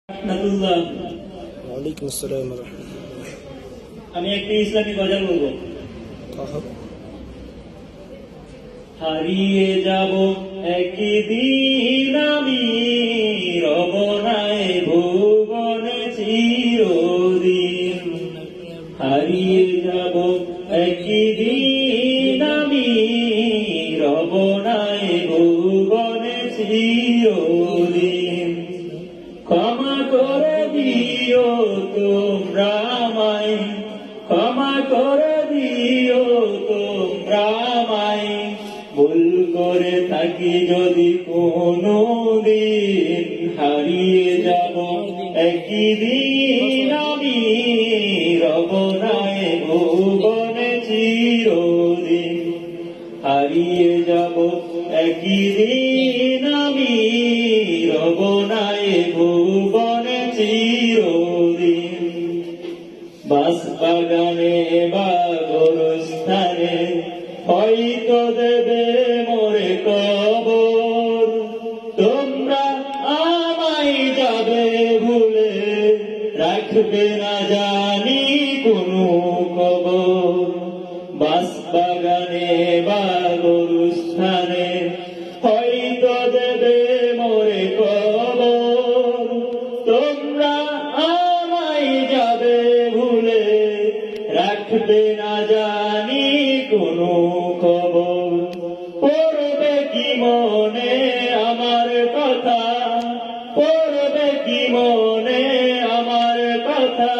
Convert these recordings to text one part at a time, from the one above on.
ওয়ালাইকুম আসসালাম ওয়া রাহমাতুল্লাহ। আমি একটি ইসলামী গজল বলবো। হারিয়ে যাব একদিন আমি, রব নাই ভুবনে চিরদিন। হারিয়ে যাব একদিন আমি, রব নাই ভুবনে চিরদিন। ক্ষমা করে দিও তোমরা আমায়, ক্ষমা করে দিও তোমরা আমায়। ভুল করে থাকি যদি কোনো দিন, হারিয়ে যাব একদিন আমি, রব নাই ভুবনে চিরদিন। হারিয়ে যাব একদিন আমি, রব নাই ভুবনে চিরদিন। বাঁশবাগানে বা গোরস্থানে হয়তো দেবে মোরে কবর, তোমরা আমায় যাবে ভুলে, রাখবে না জানি কোনো কবর। বাঁশবাগানে বা গোরস্থানে হয়তো দেবে মোরে কবর, তোমরা আমায় যাবে ভুলে, রাখবে না জানি কোনো খবর। পড়বে কি মনে আমার কথা, পড়বে কি মনে আমার কথা,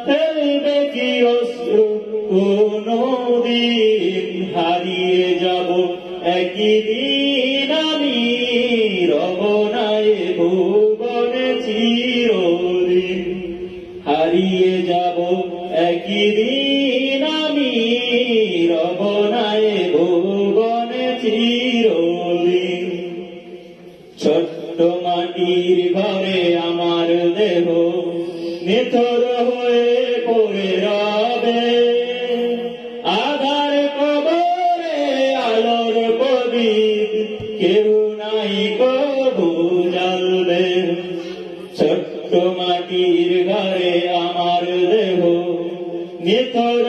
ফেলবে কি অশ্রু কোনো দিন। হারিয়ে যাব একদিন আমি, রব নাই ভুবনে চিরদিন। হারিয়ে যাব একদিন আমি, রব নাই ভুবনে চিরদিন। ছোট্ট মাটির ঘরে আমার দেহ নিথর হয়ে পড়ে রবে, আধার কবরে আলোর প্রদীপ কেউ নাই কবু জ্বালবে। ছোট্ট মাটির ঘরে আমার দেহ নিথর